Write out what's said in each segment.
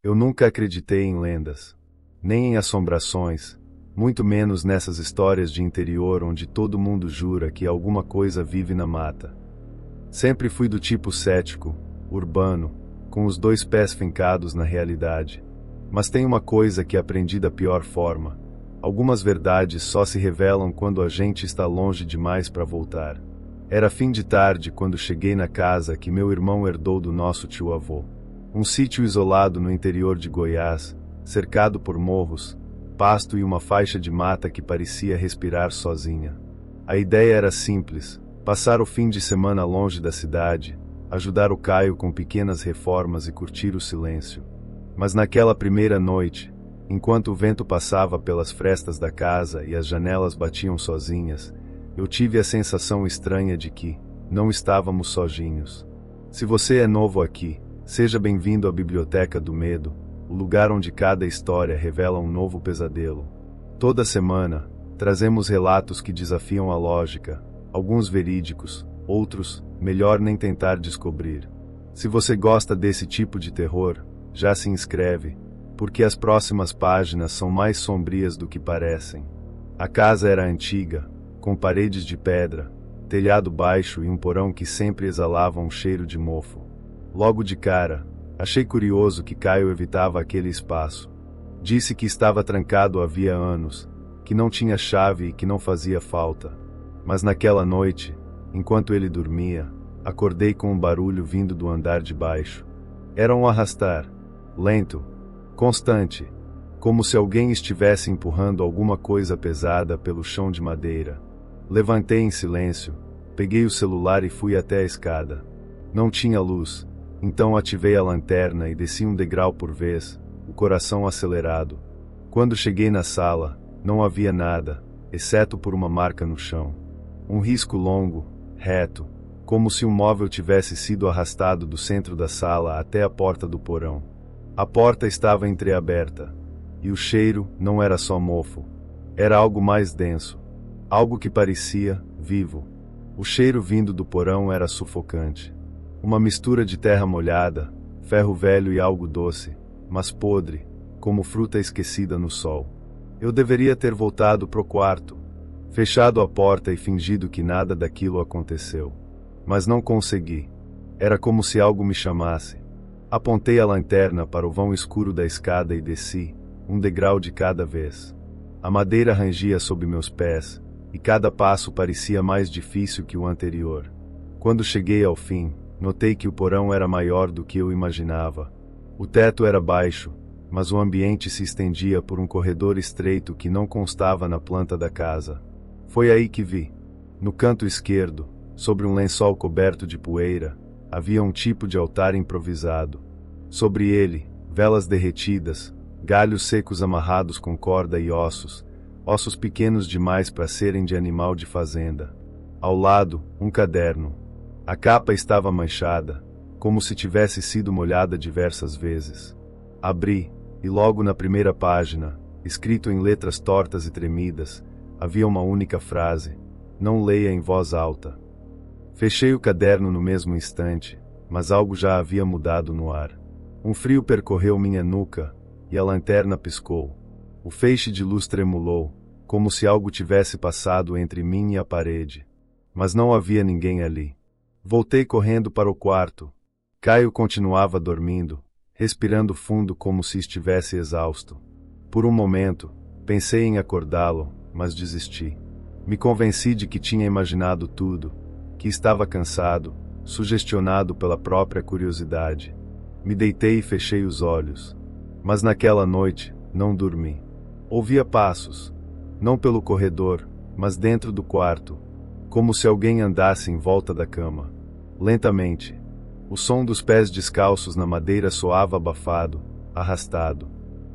Eu nunca acreditei em lendas, nem em assombrações, muito menos nessas histórias de interior onde todo mundo jura que alguma coisa vive na mata. Sempre fui do tipo cético, urbano, com os dois pés fincados na realidade. Mas tem uma coisa que aprendi da pior forma: algumas verdades só se revelam quando a gente está longe demais para voltar. Era fim de tarde quando cheguei na casa que meu irmão herdou do nosso tio-avô. Um sítio isolado no interior de Goiás, cercado por morros, pasto e uma faixa de mata que parecia respirar sozinha. A ideia era simples: passar o fim de semana longe da cidade, ajudar o Caio com pequenas reformas e curtir o silêncio. Mas naquela primeira noite, enquanto o vento passava pelas frestas da casa e as janelas batiam sozinhas, eu tive a sensação estranha de que não estávamos sozinhos. Se você é novo aqui, seja bem-vindo à Biblioteca do Medo, o lugar onde cada história revela um novo pesadelo. Toda semana, trazemos relatos que desafiam a lógica, alguns verídicos, outros, melhor nem tentar descobrir. Se você gosta desse tipo de terror, já se inscreve, porque as próximas páginas são mais sombrias do que parecem. A casa era antiga, com paredes de pedra, telhado baixo e um porão que sempre exalava um cheiro de mofo. Logo de cara, achei curioso que Caio evitava aquele espaço. Disse que estava trancado havia anos, que não tinha chave e que não fazia falta. Mas naquela noite, enquanto ele dormia, acordei com um barulho vindo do andar de baixo. Era um arrastar, lento, constante, como se alguém estivesse empurrando alguma coisa pesada pelo chão de madeira. Levantei em silêncio, peguei o celular e fui até a escada. Não tinha luz, então ativei a lanterna e desci um degrau por vez, o coração acelerado. Quando cheguei na sala, não havia nada, exceto por uma marca no chão. Um risco longo, reto, como se um móvel tivesse sido arrastado do centro da sala até a porta do porão. A porta estava entreaberta, e o cheiro não era só mofo. Era algo mais denso, algo que parecia vivo. O cheiro vindo do porão era sufocante. Uma mistura de terra molhada, ferro velho e algo doce, mas podre, como fruta esquecida no sol. Eu deveria ter voltado pro quarto, fechado a porta e fingido que nada daquilo aconteceu. Mas não consegui. Era como se algo me chamasse. Apontei a lanterna para o vão escuro da escada e desci, um degrau de cada vez. A madeira rangia sob meus pés, e cada passo parecia mais difícil que o anterior. Quando cheguei ao fim, notei que o porão era maior do que eu imaginava. O teto era baixo, mas o ambiente se estendia por um corredor estreito que não constava na planta da casa. Foi aí que vi. No canto esquerdo, sobre um lençol coberto de poeira, havia um tipo de altar improvisado. Sobre ele, velas derretidas, galhos secos amarrados com corda e ossos pequenos demais para serem de animal de fazenda. Ao lado, um caderno. A capa estava manchada, como se tivesse sido molhada diversas vezes. Abri, e logo na primeira página, escrito em letras tortas e tremidas, havia uma única frase: não leia em voz alta. Fechei o caderno no mesmo instante, mas algo já havia mudado no ar. Um frio percorreu minha nuca, e a lanterna piscou. O feixe de luz tremulou, como se algo tivesse passado entre mim e a parede. Mas não havia ninguém ali. Voltei correndo para o quarto. Caio continuava dormindo, respirando fundo como se estivesse exausto. Por um momento, pensei em acordá-lo, mas desisti. Me convenci de que tinha imaginado tudo, que estava cansado, sugestionado pela própria curiosidade. Me deitei e fechei os olhos. Mas naquela noite, não dormi. Ouvia passos, não pelo corredor, mas dentro do quarto, como se alguém andasse em volta da cama. Lentamente. O som dos pés descalços na madeira soava abafado, arrastado.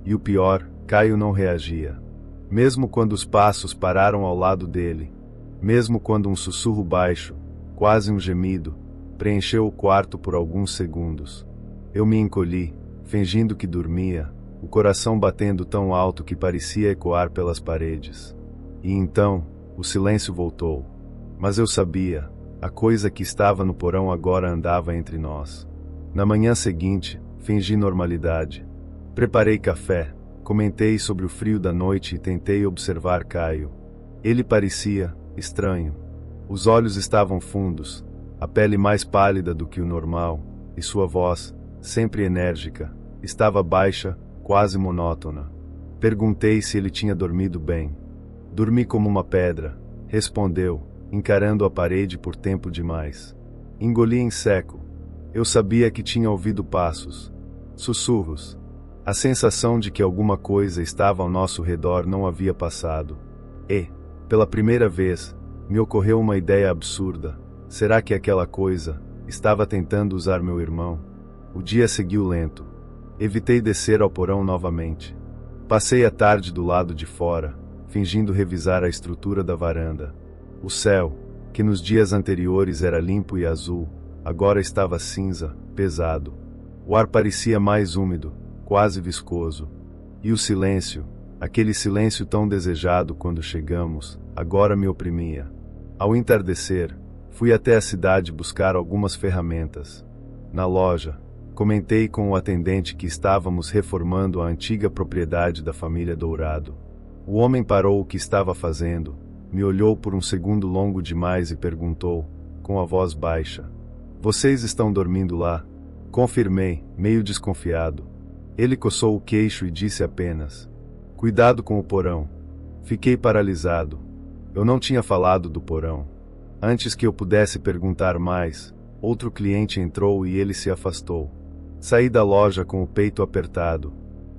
E o pior, Caio não reagia. Mesmo quando os passos pararam ao lado dele, mesmo quando um sussurro baixo, quase um gemido, preencheu o quarto por alguns segundos. Eu me encolhi, fingindo que dormia, o coração batendo tão alto que parecia ecoar pelas paredes. E então, o silêncio voltou. Mas eu sabia, a coisa que estava no porão agora andava entre nós. Na manhã seguinte, fingi normalidade. Preparei café, comentei sobre o frio da noite e tentei observar Caio. Ele parecia estranho. Os olhos estavam fundos, a pele mais pálida do que o normal, e sua voz, sempre enérgica, estava baixa, quase monótona. Perguntei se ele tinha dormido bem. Dormi como uma pedra, respondeu, encarando a parede por tempo demais. Engoli em seco. Eu sabia que tinha ouvido passos, sussurros. A sensação de que alguma coisa estava ao nosso redor não havia passado. E, pela primeira vez, me ocorreu uma ideia absurda. Será que aquela coisa estava tentando usar meu irmão? O dia seguiu lento. Evitei descer ao porão novamente. Passei a tarde do lado de fora, fingindo revisar a estrutura da varanda. O céu, que nos dias anteriores era limpo e azul, agora estava cinza, pesado. O ar parecia mais úmido, quase viscoso. E o silêncio, aquele silêncio tão desejado quando chegamos, agora me oprimia. Ao entardecer, fui até a cidade buscar algumas ferramentas. Na loja, comentei com o atendente que estávamos reformando a antiga propriedade da família Dourado. O homem parou o que estava fazendo, me olhou por um segundo longo demais e perguntou, com a voz baixa: "Vocês estão dormindo lá?" Confirmei, meio desconfiado. Ele coçou o queixo e disse apenas: "Cuidado com o porão." Fiquei paralisado. Eu não tinha falado do porão. Antes que eu pudesse perguntar mais, outro cliente entrou e ele se afastou. Saí da loja com o peito apertado.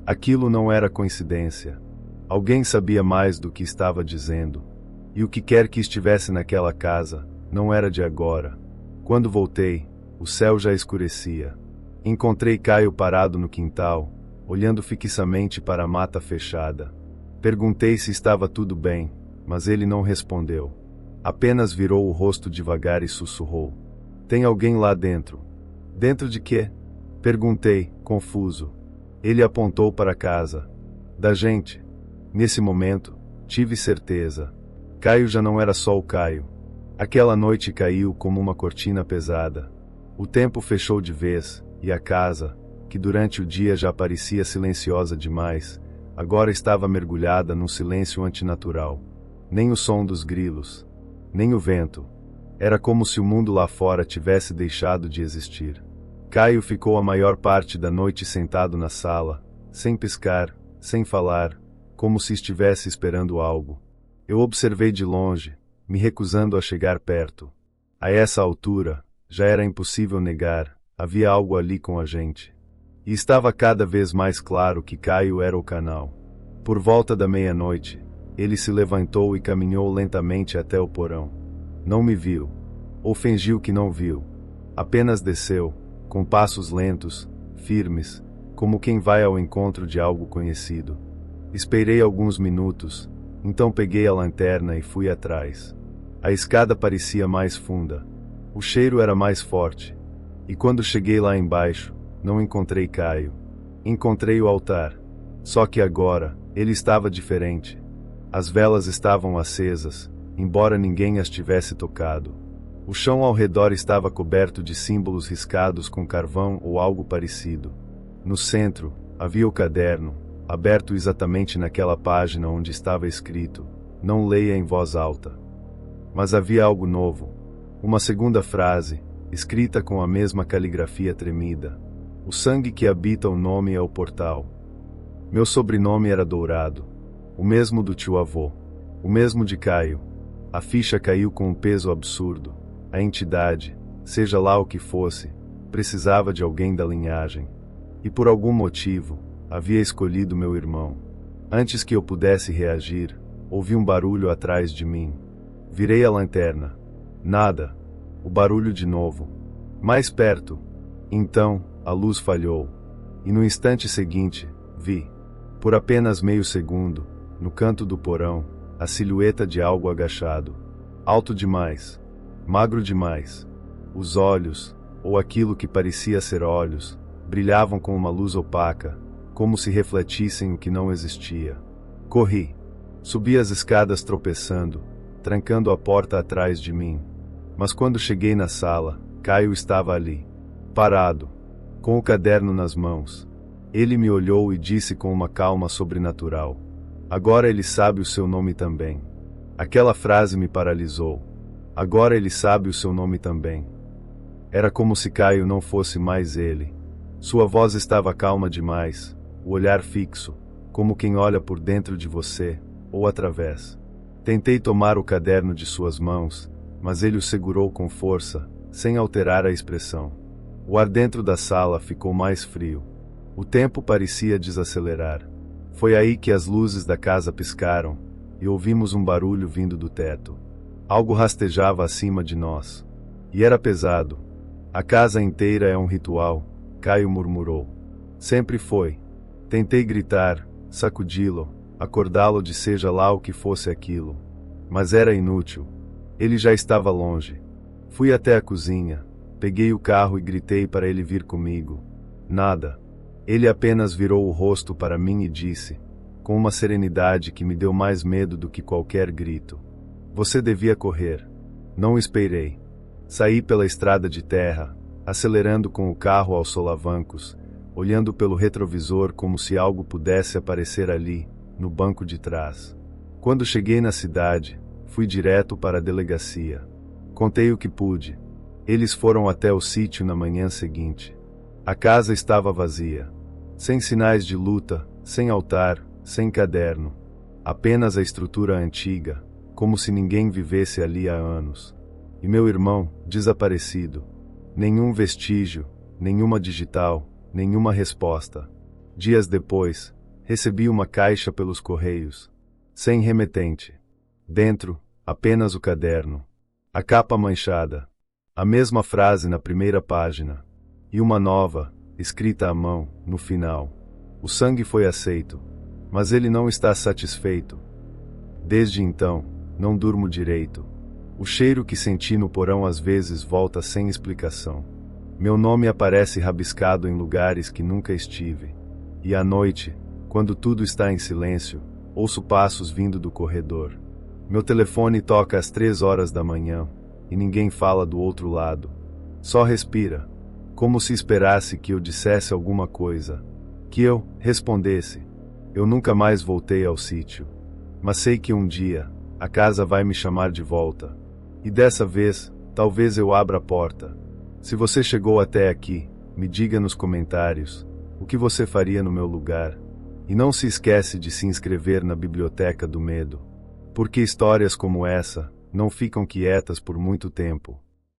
Aquilo não era coincidência. Alguém sabia mais do que estava dizendo. E o que quer que estivesse naquela casa, não era de agora. Quando voltei, o céu já escurecia. Encontrei Caio parado no quintal, olhando fixamente para a mata fechada. Perguntei se estava tudo bem, mas ele não respondeu. Apenas virou o rosto devagar e sussurrou: "Tem alguém lá dentro." "Dentro de quê?" Perguntei, confuso. Ele apontou para a casa. "Da gente." Nesse momento, tive certeza. Caio já não era só o Caio. Aquela noite caiu como uma cortina pesada. O tempo fechou de vez, e a casa, que durante o dia já parecia silenciosa demais, agora estava mergulhada num silêncio antinatural. Nem o som dos grilos, nem o vento. Era como se o mundo lá fora tivesse deixado de existir. Caio ficou a maior parte da noite sentado na sala, sem piscar, sem falar, como se estivesse esperando algo. Eu observei de longe, me recusando a chegar perto. A essa altura, já era impossível negar, havia algo ali com a gente. E estava cada vez mais claro que Caio era o canal. Por volta da meia-noite, ele se levantou e caminhou lentamente até o porão. Não me viu. Ou fingiu que não viu. Apenas desceu, com passos lentos, firmes, como quem vai ao encontro de algo conhecido. Esperei alguns minutos, então peguei a lanterna e fui atrás. A escada parecia mais funda. O cheiro era mais forte. E quando cheguei lá embaixo, não encontrei Caio. Encontrei o altar. Só que agora, ele estava diferente. As velas estavam acesas, embora ninguém as tivesse tocado. O chão ao redor estava coberto de símbolos riscados com carvão ou algo parecido. No centro, havia o caderno, aberto exatamente naquela página onde estava escrito: "Não leia em voz alta." Mas havia algo novo. Uma segunda frase, escrita com a mesma caligrafia tremida: "O sangue que habita o nome é o portal." Meu sobrenome era Dourado. O mesmo do tio-avô. O mesmo de Caio. A ficha caiu com um peso absurdo. A entidade, seja lá o que fosse, precisava de alguém da linhagem. E por algum motivo, havia escolhido meu irmão. Antes que eu pudesse reagir, ouvi um barulho atrás de mim. Virei a lanterna. Nada. O barulho de novo. Mais perto. Então, a luz falhou. E no instante seguinte, vi, por apenas meio segundo, no canto do porão, a silhueta de algo agachado. Alto demais. Magro demais. Os olhos, ou aquilo que parecia ser olhos, brilhavam com uma luz opaca, como se refletissem o que não existia. Corri. Subi as escadas tropeçando, trancando a porta atrás de mim. Mas quando cheguei na sala, Caio estava ali, parado, com o caderno nas mãos. Ele me olhou e disse com uma calma sobrenatural: "Agora ele sabe o seu nome também." Aquela frase me paralisou. Agora ele sabe o seu nome também. Era como se Caio não fosse mais ele. Sua voz estava calma demais, o olhar fixo, como quem olha por dentro de você, ou através. Tentei tomar o caderno de suas mãos, mas ele o segurou com força, sem alterar a expressão. O ar dentro da sala ficou mais frio. O tempo parecia desacelerar. Foi aí que as luzes da casa piscaram, e ouvimos um barulho vindo do teto. Algo rastejava acima de nós. E era pesado. A casa inteira é um ritual, Caio murmurou. Sempre foi. Tentei gritar, sacudi-lo, acordá-lo de seja lá o que fosse aquilo. Mas era inútil. Ele já estava longe. Fui até a cozinha, peguei o carro e gritei para ele vir comigo. Nada. Ele apenas virou o rosto para mim e disse, com uma serenidade que me deu mais medo do que qualquer grito: "Você devia correr." Não esperei. Saí pela estrada de terra, acelerando com o carro aos solavancos, olhando pelo retrovisor como se algo pudesse aparecer ali, no banco de trás. Quando cheguei na cidade, fui direto para a delegacia. Contei o que pude. Eles foram até o sítio na manhã seguinte. A casa estava vazia. Sem sinais de luta, sem altar, sem caderno. Apenas a estrutura antiga, como se ninguém vivesse ali há anos. E meu irmão, desaparecido. Nenhum vestígio, nenhuma digital, nenhuma resposta. Dias depois, recebi uma caixa pelos correios. Sem remetente. Dentro, apenas o caderno. A capa manchada. A mesma frase na primeira página. E uma nova, escrita à mão, no final. O sangue foi aceito. Mas ele não está satisfeito. Desde então, não durmo direito. O cheiro que senti no porão às vezes volta sem explicação. Meu nome aparece rabiscado em lugares que nunca estive. E à noite, quando tudo está em silêncio, ouço passos vindo do corredor. Meu telefone toca às 3 horas da manhã, e ninguém fala do outro lado. Só respira, como se esperasse que eu dissesse alguma coisa. Que eu respondesse. Eu nunca mais voltei ao sítio. Mas sei que um dia, a casa vai me chamar de volta. E dessa vez, talvez eu abra a porta. Se você chegou até aqui, me diga nos comentários o que você faria no meu lugar. E não se esquece de se inscrever na Biblioteca do Medo. Porque histórias como essa não ficam quietas por muito tempo.